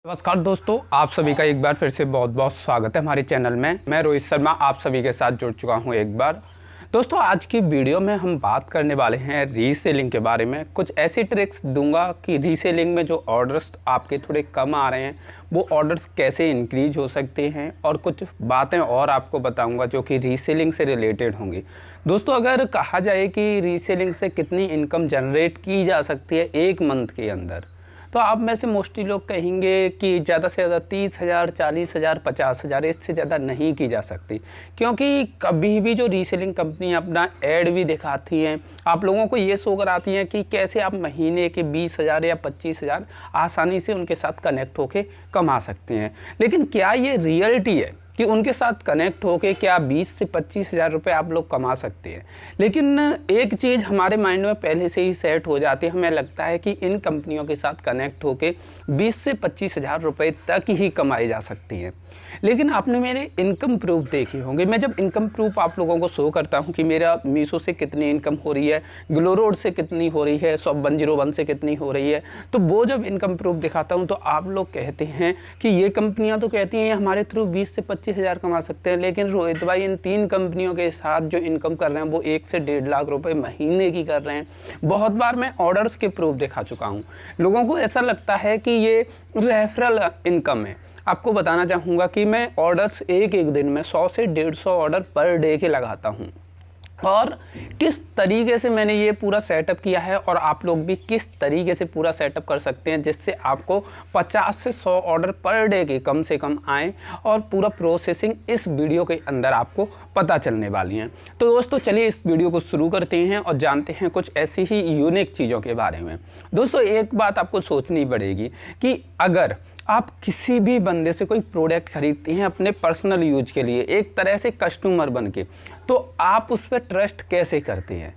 नमस्कार दोस्तों, आप सभी का एक बार फिर से बहुत बहुत स्वागत है हमारे चैनल में। मैं रोहित शर्मा आप सभी के साथ जुड़ चुका हूं एक बार। दोस्तों, आज की वीडियो में हम बात करने वाले हैं रीसेलिंग के बारे में। कुछ ऐसी ट्रिक्स दूंगा कि रीसेलिंग में जो ऑर्डर्स आपके थोड़े कम आ रहे हैं वो ऑर्डर्स कैसे इंक्रीज हो सकते हैं, और कुछ बातें और आपको बताऊंगा जो कि रीसेलिंग से रिलेटेड होंगी। दोस्तों, अगर कहा जाए कि रीसेलिंग से कितनी इनकम जनरेट की जा सकती है एक मंथ के अंदर, तो आप में से मोस्टली लोग कहेंगे कि ज़्यादा से ज़्यादा 30,000, 40,000, 50,000, इससे ज़्यादा नहीं की जा सकती। क्योंकि कभी भी जो रीसेलिंग कंपनी अपना ऐड भी दिखाती हैं, आप लोगों को ये शो कराती हैं कि कैसे आप महीने के 20,000 या 25,000 आसानी से उनके साथ कनेक्ट होके कमा सकते हैं। लेकिन क्या ये रियलिटी है कि उनके साथ कनेक्ट होके क्या 20 से 25,000 रुपये आप लोग कमा सकते हैं? लेकिन एक चीज़ हमारे माइंड में पहले से ही सेट हो जाती है। हमें लगता है कि इन कंपनियों के साथ कनेक्ट होके 20 से 25,000 रुपये तक ही कमाई जा सकती हैं। लेकिन आपने मेरे इनकम प्रूफ देखे होंगे। मैं जब इनकम प्रूफ आप लोगों को शो करता हूं कि मेरा मीशो से कितनी इनकम हो रही है, ग्लो रोड से कितनी हो रही है, शॉप 101 से कितनी हो रही है, तो वो जब इनकम प्रूफ दिखाता हूं तो आप लोग कहते हैं कि ये कंपनियां तो कहती हैं हमारे थ्रू 20 से 25,000 कमा सकते हैं, लेकिन रोहित भाई इन 3 कंपनियों के साथ जो इनकम कर रहे हैं वो 1 से 1.5 लाख रुपए महीने की कर रहे हैं। बहुत बार मैं ऑर्डर्स के प्रूफ दिखा चुका हूँ। लोगों को ऐसा लगता है कि ये रेफरल इनकम है। आपको बताना चाहूँगा कि मैं ऑर्डर्स एक दिन में 100 से 150 ऑर्डर पर डे के लगाता हूँ, और किस तरीके से मैंने ये पूरा सेटअप किया है और आप लोग भी किस तरीके से पूरा सेटअप कर सकते हैं जिससे आपको 50 से 100 ऑर्डर पर डे के कम से कम आएँ, और पूरा प्रोसेसिंग इस वीडियो के अंदर आपको पता चलने वाली हैं। तो दोस्तों, चलिए इस वीडियो को शुरू करते हैं और जानते हैं कुछ ऐसी ही यूनिक चीज़ों के बारे में। दोस्तों, एक बात आपको सोचनी पड़ेगी कि अगर आप किसी भी बंदे से कोई प्रोडक्ट खरीदते हैं अपने पर्सनल यूज के लिए, एक तरह से कस्टमर बन के, तो आप उस पर ट्रस्ट कैसे करते हैं?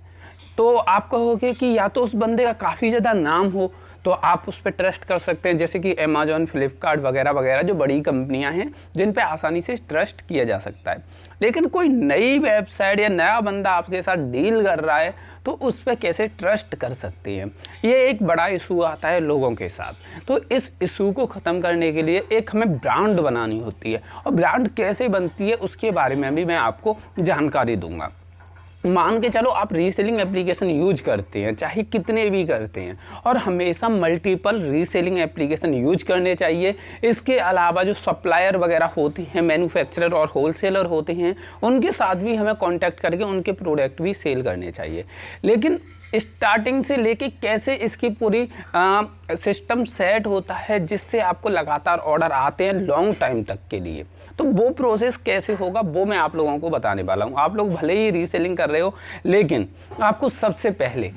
तो आप कहोगे कि या तो उस बंदे का काफ़ी ज़्यादा नाम हो तो आप उस पर ट्रस्ट कर सकते हैं, जैसे कि अमेजॉन, फ्लिपकार्ट वगैरह वगैरह जो बड़ी कंपनियां हैं जिन पे आसानी से ट्रस्ट किया जा सकता है। लेकिन कोई नई वेबसाइट या नया बंदा आपके साथ डील कर रहा है तो उस पर कैसे ट्रस्ट कर सकते हैं? ये एक बड़ा इशू आता है लोगों के साथ। तो इस इशू को ख़त्म करने के लिए एक हमें ब्रांड बनानी होती है, और ब्रांड कैसे बनती है उसके बारे में भी मैं आपको जानकारी दूंगा। मान के चलो आप रीसेलिंग एप्लीकेशन यूज करते हैं, चाहे कितने भी करते हैं, और हमेशा मल्टीपल रीसेलिंग एप्लीकेशन यूज करने चाहिए। इसके अलावा जो सप्लायर वगैरह होते हैं, मैन्युफैक्चरर और होलसेलर होते हैं, उनके साथ भी हमें कांटेक्ट करके उनके प्रोडक्ट भी सेल करने चाहिए। लेकिन स्टार्टिंग से लेके कैसे इसकी पूरी सिस्टम सेट होता है जिससे आपको लगातार ऑर्डर आते हैं लॉन्ग टाइम तक के लिए, तो वो प्रोसेस कैसे होगा वो मैं आप लोगों को बताने वाला हूँ। आप लोग भले ही रीसेलिंग कर रहे हो, लेकिन आपको सबसे पहले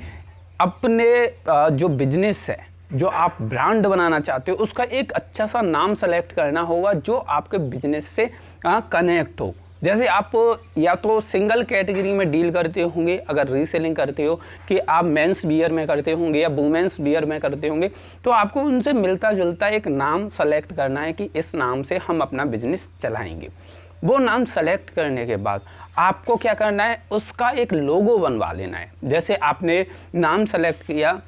अपने जो बिजनेस है, जो आप ब्रांड बनाना चाहते हो, उसका एक अच्छा सा नाम सेलेक्ट करना होगा जो आपके बिजनेस से कनेक्ट हो। जैसे आप या तो सिंगल कैटेगरी में डील करते होंगे, अगर रीसेलिंग करते हो कि आप मेंस वियर में करते होंगे या वुमेन्स वियर में करते होंगे, तो आपको उनसे मिलता जुलता एक नाम सेलेक्ट करना है कि इस नाम से हम अपना बिजनेस चलाएंगे। वो नाम सेलेक्ट करने के बाद आपको क्या करना है, उसका एक लोगो बनवा लेना है। जैसे आपने नाम सेलेक्ट किया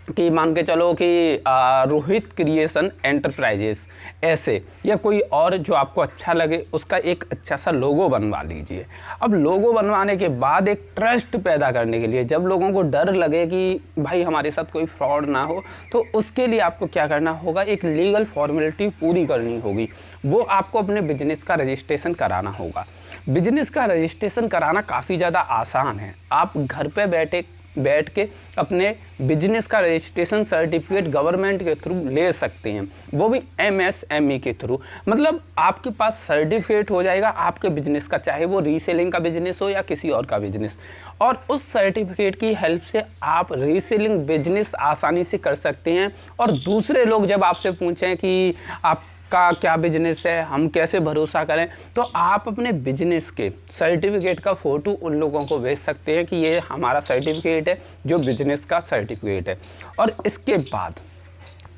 कि मान के चलो कि रोहित क्रिएशन एंटरप्राइजेस ऐसे, या कोई और जो आपको अच्छा लगे उसका एक अच्छा सा लोगो बनवा लीजिए। अब लोगो बनवाने के बाद एक ट्रस्ट पैदा करने के लिए, जब लोगों को डर लगे कि भाई हमारे साथ कोई फ्रॉड ना हो, तो उसके लिए आपको क्या करना होगा, एक लीगल फॉर्मेलिटी पूरी करनी होगी। वो आपको अपने बिजनेस का रजिस्ट्रेशन कराना होगा। बिजनेस का रजिस्ट्रेशन कराना काफ़ी ज़्यादा आसान है। आप घर पे बैठ के अपने बिजनेस का रजिस्ट्रेशन सर्टिफिकेट गवर्नमेंट के थ्रू ले सकते हैं, वो भी MSME के थ्रू। मतलब आपके पास सर्टिफिकेट हो जाएगा आपके बिजनेस का, चाहे वो रीसेलिंग का बिजनेस हो या किसी और का बिजनेस, और उस सर्टिफिकेट की हेल्प से आप रीसेलिंग बिजनेस आसानी से कर सकते हैं। और दूसरे लोग जब आपसे पूछें कि आप का क्या बिजनेस है, हम कैसे भरोसा करें, तो आप अपने बिजनेस के सर्टिफिकेट का फ़ोटो उन लोगों को भेज सकते हैं कि ये हमारा सर्टिफिकेट है, जो बिजनेस का सर्टिफिकेट है। और इसके बाद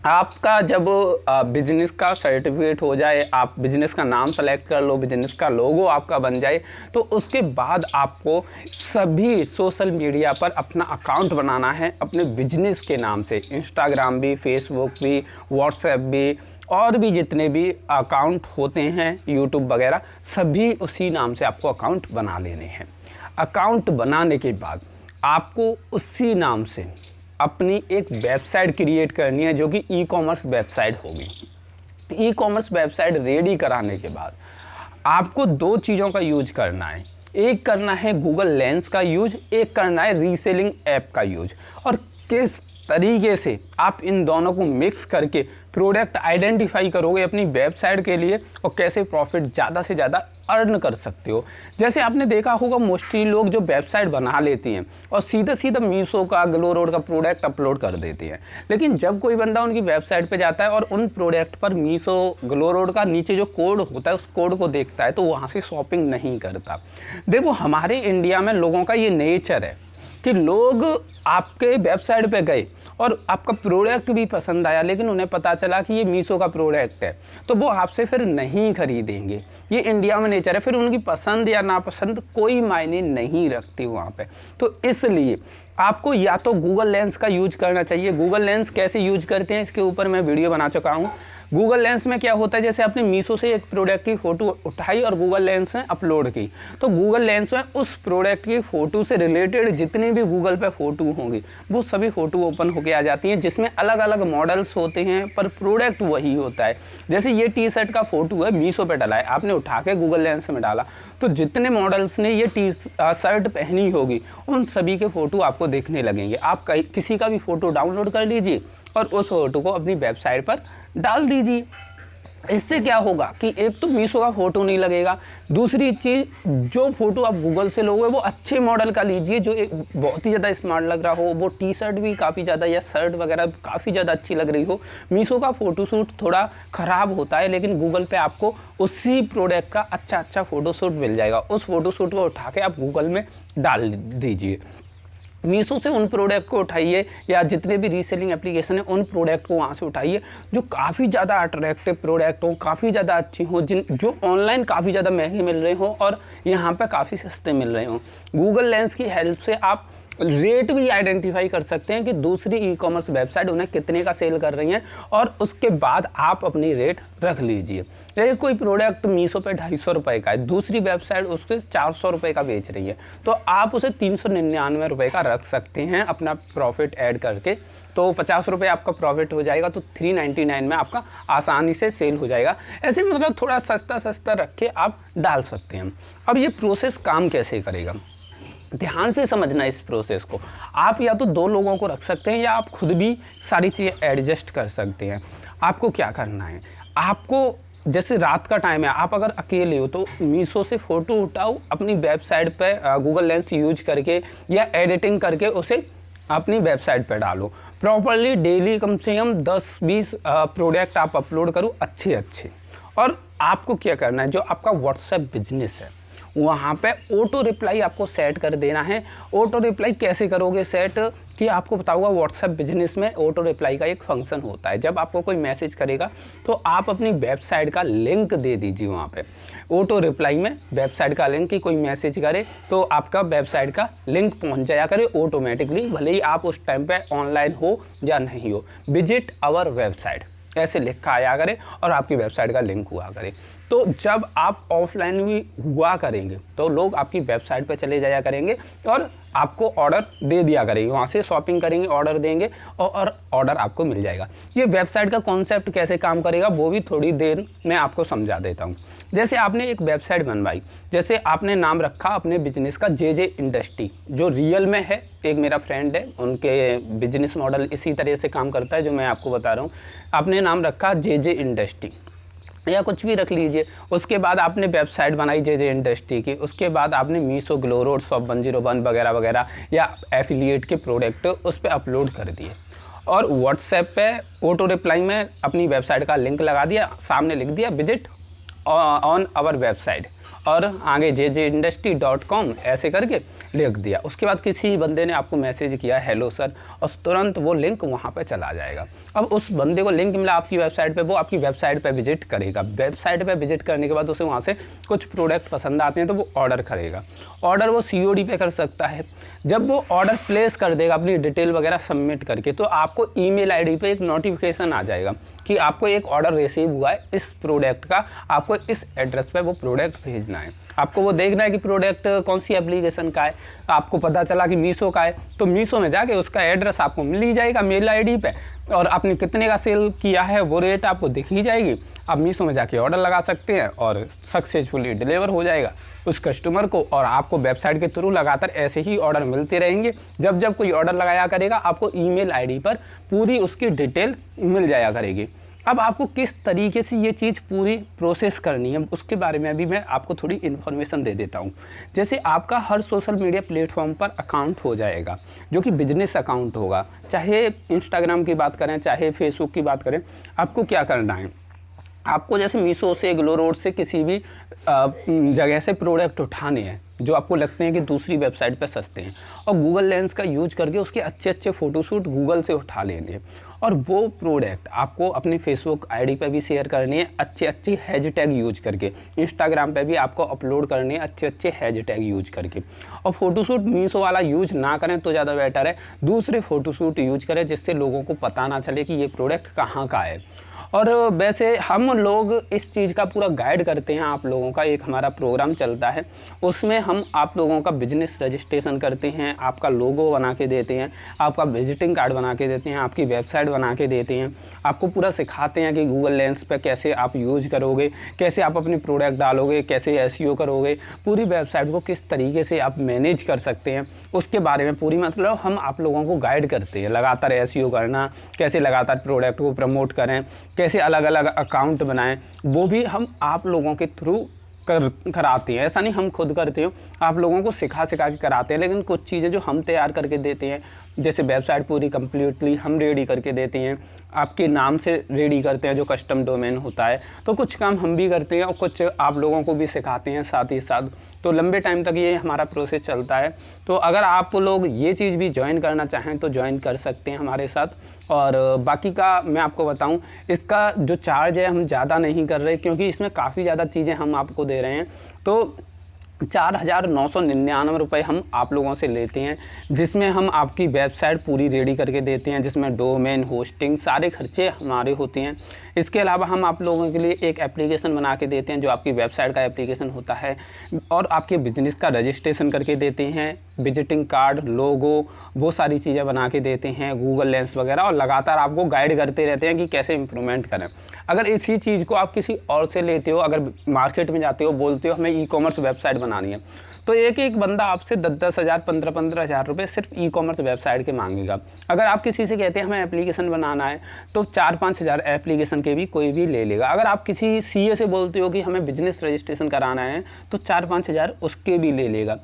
आपका जब बिजनेस का सर्टिफिकेट हो जाए, आप बिजनेस का नाम सेलेक्ट कर लो, बिजनेस का लोगो आपका बन जाए, तो उसके बाद आपको सभी सोशल मीडिया पर अपना अकाउंट बनाना है अपने बिजनेस के नाम से। इंस्टाग्राम भी, फेसबुक भी, व्हाट्सएप भी, और भी जितने भी अकाउंट होते हैं यूट्यूब वगैरह, सभी उसी नाम से आपको अकाउंट बना लेने हैं। अकाउंट बनाने के बाद आपको उसी नाम से अपनी एक वेबसाइट क्रिएट करनी है, जो कि ई कॉमर्स वेबसाइट होगी। ई कॉमर्स वेबसाइट रेडी कराने के बाद आपको दो चीज़ों का यूज करना है। एक करना है गूगल लेंस का यूज, एक करना है रीसेलिंग ऐप का यूज। और किस तरीके से आप इन दोनों को मिक्स करके प्रोडक्ट आइडेंटिफाई करोगे अपनी वेबसाइट के लिए, और कैसे प्रॉफिट ज़्यादा से ज़्यादा अर्न कर सकते हो। जैसे आपने देखा होगा, मोस्टली लोग जो वेबसाइट बना लेती हैं और सीधा सीधा मीशो का, ग्लो रोड का प्रोडक्ट अपलोड कर देते हैं। लेकिन जब कोई बंदा उनकी वेबसाइट पे जाता है और उन प्रोडक्ट पर मीशो, ग्लो रोड का नीचे जो कोड होता है उस कोड को देखता है, तो वहाँ से शॉपिंग नहीं करता। देखो, हमारे इंडिया में लोगों का ये नेचर है कि लोग आपके वेबसाइट पे गए और आपका प्रोडक्ट भी पसंद आया, लेकिन उन्हें पता चला कि ये मीशो का प्रोडक्ट है, तो वो आपसे फिर नहीं खरीदेंगे। ये इंडिया में नेचर है। फिर उनकी पसंद या नापसंद कोई मायने नहीं रखती वहाँ पे। तो इसलिए आपको या तो गूगल लेंस का यूज करना चाहिए। गूगल लेंस कैसे यूज करते हैं, इसके ऊपर मैं वीडियो बना चुका हूँ। गूगल लेंस में क्या होता है, जैसे आपने मीशो से एक प्रोडक्ट की फ़ोटो उठाई और गूगल लेंस में अपलोड की, तो गूगल लेंस में उस प्रोडक्ट की फ़ोटो से रिलेटेड जितनी भी गूगल पे फ़ोटो होंगी, वो सभी फ़ोटो ओपन होके आ जाती हैं, जिसमें अलग अलग मॉडल्स होते हैं, पर प्रोडक्ट वही होता है। जैसे ये टी शर्ट का फ़ोटो है, मीशो पे डला है, आपने उठा के गूगल लेंस में डाला, तो जितने मॉडल्स ने ये टी शर्ट पहनी होगी, उन सभी के फ़ोटो आपको देखने लगेंगे। आप किसी का भी फ़ोटो डाउनलोड कर लीजिए और उस फ़ोटो को अपनी वेबसाइट पर डाल दीजिए। इससे क्या होगा कि एक तो मीशो का फ़ोटो नहीं लगेगा, दूसरी चीज़, जो फ़ोटो आप गूगल से लोगे वो अच्छे मॉडल का लीजिए, जो एक बहुत ही ज़्यादा स्मार्ट लग रहा हो, वो टी शर्ट भी काफ़ी ज़्यादा या शर्ट वगैरह काफ़ी ज़्यादा अच्छी लग रही हो। मीशो का फ़ोटोशूट थोड़ा ख़राब होता है, लेकिन गूगल पे आपको उसी प्रोडक्ट का अच्छा फ़ोटोशूट मिल जाएगा। उस फ़ोटोशूट को उठा के आप गूगल में डाल दीजिए। मीशो से उन प्रोडक्ट को उठाइए, या जितने भी रीसेलिंग एप्लीकेशन है उन प्रोडक्ट को वहाँ से उठाइए जो काफ़ी ज़्यादा अट्रैक्टिव प्रोडक्ट हो, काफ़ी ज़्यादा अच्छी हो, जो ऑनलाइन काफ़ी ज़्यादा महंगे मिल रहे हो और यहाँ पे काफ़ी सस्ते मिल रहे हो। गूगल लेंस की हेल्प से आप रेट भी आइडेंटिफाई कर सकते हैं कि दूसरी ई कॉमर्स वेबसाइट उन्हें कितने का सेल कर रही हैं, और उसके बाद आप अपनी रेट रख लीजिए। जैसे कोई प्रोडक्ट मीशो पे 250 रुपये का है, दूसरी वेबसाइट उसके 400 रुपये का बेच रही है, तो आप उसे 399 रुपये का रख सकते हैं अपना प्रॉफिट ऐड करके। तो 50 रुपये आपका प्रॉफिट हो जाएगा, तो 399 में आपका आसानी से सेल हो जाएगा। ऐसे मतलब थोड़ा सस्ता रख के आप डाल सकते हैं। अब ये प्रोसेस काम कैसे करेगा, ध्यान से समझना इस प्रोसेस को। आप या तो 2 लोगों को रख सकते हैं, या आप खुद भी सारी चीज़ें एडजस्ट कर सकते हैं। आपको क्या करना है, आपको जैसे रात का टाइम है, आप अगर अकेले हो तो मीशो से फ़ोटो उठाओ, अपनी वेबसाइट पे गूगल लेंस यूज करके या एडिटिंग करके उसे अपनी वेबसाइट पे डालो। प्रॉपरली डेली कम से कम 10-20 प्रोडक्ट आप अपलोड करो अच्छे। और आपको क्या करना है, जो आपका व्हाट्सएप बिजनेस है वहाँ पे ऑटो रिप्लाई आपको सेट कर देना है। ऑटो रिप्लाई कैसे करोगे सेट, कि आपको बताऊंगा। व्हाट्सएप बिजनेस में ऑटो रिप्लाई का एक फंक्शन होता है। जब आपको कोई मैसेज करेगा तो आप अपनी वेबसाइट का लिंक दे दीजिए वहाँ पे ऑटो रिप्लाई में, वेबसाइट का लिंक, कि कोई मैसेज करे तो आपका वेबसाइट का लिंक पहुँच जाया करे ऑटोमेटिकली, भले ही आप उस टाइम पे ऑनलाइन हो या नहीं हो। विजिट आवर वेबसाइट ऐसे लिखा आया करे और आपकी वेबसाइट का लिंक हुआ करे। तो जब आप ऑफलाइन भी हुआ करेंगे तो लोग आपकी वेबसाइट पर चले जाया करेंगे और आपको ऑर्डर दे दिया करेंगे, वहाँ से शॉपिंग करेंगे, ऑर्डर देंगे और ऑर्डर आपको मिल जाएगा। ये वेबसाइट का कॉन्सेप्ट कैसे काम करेगा वो भी थोड़ी देर में आपको समझा देता हूँ। जैसे आपने एक वेबसाइट बनवाई, जैसे आपने नाम रखा अपने बिजनेस का जे इंडस्ट्री, जो रियल में है। एक मेरा फ्रेंड है, उनके बिजनेस मॉडल इसी तरह से काम करता है जो मैं आपको बता रहा हूँ। आपने नाम रखा जे इंडस्ट्री या कुछ भी रख लीजिए। उसके बाद आपने वेबसाइट बनाई जे इंडस्ट्री की। उसके बाद आपने मीशो, ग्लो रोड, शॉप 101 वगैरह वगैरह या एफिलिएट के प्रोडक्ट उस पर अपलोड कर दिए, और व्हाट्सएप पे ऑटो रिप्लाई में अपनी वेबसाइट का लिंक लगा दिया, सामने लिख दिया विजिट ऑन आवर वेबसाइट, और आगे jindustry.com ऐसे करके लिख दिया। उसके बाद किसी बंदे ने आपको मैसेज किया हेलो सर, और तुरंत वो लिंक वहाँ पे चला जाएगा। अब उस बंदे को लिंक मिला आपकी वेबसाइट पे, वो आपकी वेबसाइट पे विजिट करेगा। वेबसाइट पे विजिट करने के बाद उसे वहाँ से कुछ प्रोडक्ट पसंद आते हैं तो वो ऑर्डर करेगा। ऑर्डर वो COD पे कर सकता है। जब वो ऑर्डर प्लेस कर देगा अपनी डिटेल वगैरह सबमिट करके, तो आपको email ID पे एक नोटिफिकेशन आ जाएगा कि आपको एक ऑर्डर रिसीव हुआ है इस प्रोडक्ट का, आपको इस एड्रेस पे वो प्रोडक्ट भेजना है। आपको वो देखना है कि प्रोडक्ट कौन सी एप्लीकेशन का है। आपको पता चला कि मीशो का है, तो मीशो में जाके उसका एड्रेस आपको मिल ही जाएगा मेल आईडी पे, और आपने कितने का सेल किया है वो रेट आपको दिख ही जाएगी। आप मीशो में जाके ऑर्डर लगा सकते हैं और सक्सेसफुली डिलीवर हो जाएगा उस कस्टमर को, और आपको वेबसाइट के थ्रू लगातार ऐसे ही ऑर्डर मिलते रहेंगे। जब जब कोई ऑर्डर लगाया करेगा आपको ईमेल आईडी पर पूरी उसकी डिटेल मिल जाया करेगी। अब आपको किस तरीके से ये चीज़ पूरी प्रोसेस करनी है उसके बारे में अभी मैं आपको थोड़ी इन्फॉर्मेशन दे देता हूँ। जैसे आपका हर सोशल मीडिया प्लेटफॉर्म पर अकाउंट हो जाएगा जो कि बिजनेस अकाउंट होगा, चाहे इंस्टाग्राम की बात करें चाहे फेसबुक की बात करें। आपको क्या करना है, आपको जैसे मीशो से, ग्लो रोड से, किसी भी जगह से प्रोडक्ट उठाने हैं जो आपको लगते हैं कि दूसरी वेबसाइट पर सस्ते हैं, और गूगल लेंस का यूज करके उसके अच्छे अच्छे फ़ोटोशूट गूगल से उठा लेने हैं, और वो प्रोडक्ट आपको अपने फेसबुक आईडी पे भी शेयर करनी है अच्छे अच्छे हैशटैग यूज करके। इंस्टाग्राम पे भी आपको अपलोड करने हैं अच्छे अच्छे हैशटैग यूज करके। और फोटोशूट मीशो वाला यूज ना करें तो ज़्यादा बेटर है, दूसरे फ़ोटोशूट यूज करें जिससे लोगों को पता ना चले कि ये प्रोडक्ट कहाँ का है। और वैसे हम लोग इस चीज़ का पूरा गाइड करते हैं आप लोगों का, एक हमारा प्रोग्राम चलता है उसमें हम आप लोगों का बिजनेस रजिस्ट्रेशन करते हैं, आपका लोगो बना के देते हैं, आपका विजिटिंग कार्ड बना के देते हैं, आपकी वेबसाइट बना के देते हैं, आपको पूरा सिखाते हैं कि गूगल लेंस पे कैसे आप यूज़ करोगे, कैसे आप अपनी प्रोडक्ट डालोगे, कैसे एसईओ करोगे, पूरी वेबसाइट को किस तरीके से आप मैनेज कर सकते हैं उसके बारे में पूरी मतलब हम आप लोगों को गाइड करते हैं। लगातार एसईओ करना, कैसे लगातार प्रोडक्ट को प्रमोट करें, कैसे अलग अलग अकाउंट बनाएं, वो भी हम आप लोगों के थ्रू कराते हैं। ऐसा नहीं हम खुद करते हो, आप लोगों को सिखा के कराते हैं। लेकिन कुछ चीज़ें जो हम तैयार करके देते हैं, जैसे वेबसाइट पूरी कम्प्लीटली हम रेडी करके देते हैं, आपके नाम से रेडी करते हैं जो कस्टम डोमेन होता है, तो कुछ काम हम भी करते हैं और कुछ आप लोगों को भी सिखाते हैं साथ ही साथ। तो लंबे टाइम तक ये हमारा प्रोसेस चलता है। तो अगर आप लोग ये चीज़ भी ज्वाइन करना चाहें तो ज्वाइन कर सकते हैं हमारे साथ। और बाकी का मैं आपको बताऊं, इसका जो चार्ज है हम ज़्यादा नहीं कर रहे क्योंकि इसमें काफ़ी ज़्यादा चीज़ें हम आपको दे रहे हैं। तो 4,999 रुपये हम आप लोगों से लेते हैं, जिसमें हम आपकी वेबसाइट पूरी रेडी करके देते हैं, जिसमें डोमेन, होस्टिंग सारे खर्चे हमारे होते हैं। इसके अलावा हम आप लोगों के लिए एक एप्लीकेशन बना के देते हैं जो आपकी वेबसाइट का एप्लीकेशन होता है, और आपके बिजनेस का रजिस्ट्रेशन करके देते हैं, विजिटिंग कार्ड, लोगो, वो सारी चीज़ें बना के देते हैं, गूगल लेंस वगैरह, और लगातार आपको गाइड करते रहते हैं कि कैसे इम्प्रूवमेंट करें। अगर इसी चीज़ को आप किसी और से लेते हो, अगर मार्केट में जाते हो, बोलते हो हमें ई कॉमर्स वेबसाइट बनानी है, तो एक एक बंदा आपसे 10-10 हज़ार, 15-15 हज़ार रुपये सिर्फ ई कॉमर्स वेबसाइट के मांगेगा। अगर आप किसी से कहते हैं हमें एप्लीकेशन बनाना है, तो 4-5 हज़ार एप्लीकेशन के भी कोई भी ले लेगा। अगर आप किसी सीए से बोलते हो कि हमें बिजनेस रजिस्ट्रेशन कराना है, तो 4-5 हज़ार उसके भी ले लेगा।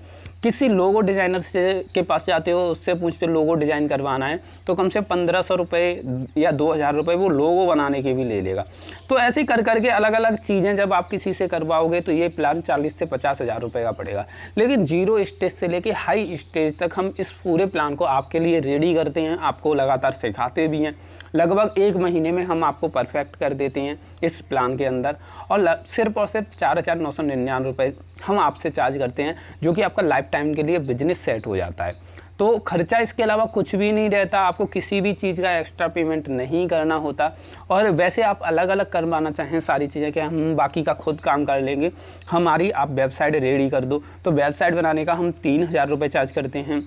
किसी लोगो डिज़ाइनर से के पास जाते हो, उससे पूछते हो लोगो डिज़ाइन करवाना है, तो कम से 1500 रुपये या 2000 रुपये वो लोगो बनाने के भी ले लेगा। तो ऐसे ही कर करके अलग अलग चीज़ें जब आप किसी से करवाओगे तो ये प्लान 40 से 50 हज़ार रुपये का पड़ेगा। लेकिन जीरो स्टेज से लेके हाई स्टेज तक हम इस पूरे प्लान को आपके लिए रेडी करते हैं, आपको लगातार सिखाते भी हैं। लगभग 1 महीने में हम आपको परफेक्ट कर देते हैं इस प्लान के अंदर, और सिर्फ 4,999 रुपये हम आपसे चार्ज करते हैं, जो कि आपका लाइफ टाइम के लिए बिजनेस सेट हो जाता है। तो खर्चा इसके अलावा कुछ भी नहीं रहता, आपको किसी भी चीज़ का एक्स्ट्रा पेमेंट नहीं करना होता। और वैसे आप अलग अलग करवाना चाहें सारी चीज़ें कि हम बाकी का खुद काम कर लेंगे, हमारी आप वेबसाइट रेडी कर दो, तो वेबसाइट बनाने का हम 3,000 रुपये चार्ज करते हैं।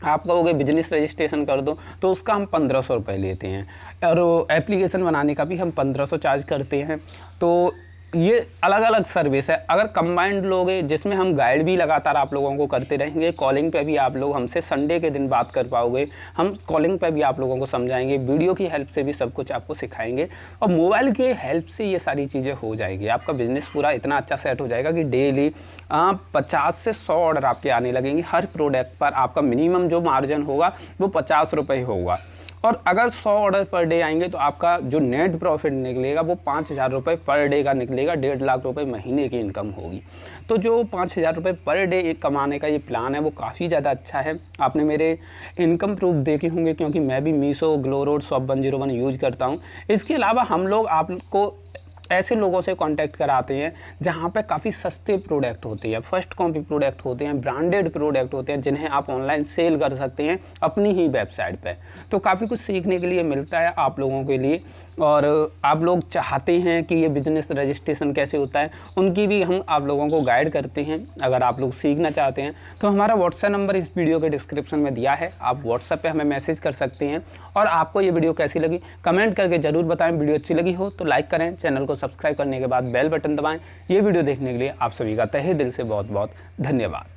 आप कहोगे बिजनेस रजिस्ट्रेशन कर दो, तो उसका हम 1500 रुपये लेते हैं, और एप्लीकेशन बनाने का भी हम 1500 चार्ज करते हैं। तो ये अलग अलग सर्विस है। अगर कंबाइंड लोगे, जिसमें हम गाइड भी लगातार आप लोगों को करते रहेंगे, कॉलिंग पे भी आप लोग हमसे संडे के दिन बात कर पाओगे, हम कॉलिंग पे भी आप लोगों को समझाएंगे, वीडियो की हेल्प से भी सब कुछ आपको सिखाएंगे, और मोबाइल के हेल्प से ये सारी चीज़ें हो जाएगी। आपका बिजनेस पूरा इतना अच्छा सेट हो जाएगा कि डेली 50 से 100 ऑर्डर आपके आने लगेंगे। हर प्रोडक्ट पर आपका मिनिमम जो मार्जिन होगा वो 50 रुपये होगा, और अगर 100 ऑर्डर पर डे आएंगे तो आपका जो नेट प्रॉफिट निकलेगा वो 5,000 रुपये पर डे का निकलेगा। 1.5 लाख रुपये महीने की इनकम होगी। तो जो 5,000 रुपये पर डे कमाने का ये प्लान है वो काफ़ी ज़्यादा अच्छा है। आपने मेरे इनकम प्रूफ देखे होंगे, क्योंकि मैं भी Meesho, glow road, shop 101 use करता हूँ। इसके अलावा हम लोग आपको ऐसे लोगों से कांटेक्ट कराते हैं जहाँ पे काफ़ी सस्ते प्रोडक्ट होते हैं, फर्स्ट कॉपी प्रोडक्ट होते हैं, ब्रांडेड प्रोडक्ट होते हैं, जिन्हें आप ऑनलाइन सेल कर सकते हैं अपनी ही वेबसाइट पे। तो काफ़ी कुछ सीखने के लिए मिलता है आप लोगों के लिए। और आप लोग चाहते हैं कि ये बिज़नेस रजिस्ट्रेशन कैसे होता है, उनकी भी हम आप लोगों को गाइड करते हैं। अगर आप लोग सीखना चाहते हैं तो हमारा व्हाट्सएप नंबर इस वीडियो के डिस्क्रिप्शन में दिया है, आप व्हाट्सएप पे हमें मैसेज कर सकते हैं। और आपको ये वीडियो कैसी लगी कमेंट करके ज़रूर बताएं। वीडियो अच्छी लगी हो तो लाइक करें, चैनल को सब्सक्राइब करने के बाद बेल बटन दबाएँ। ये वीडियो देखने के लिए आप सभी का तहे दिल से बहुत बहुत धन्यवाद।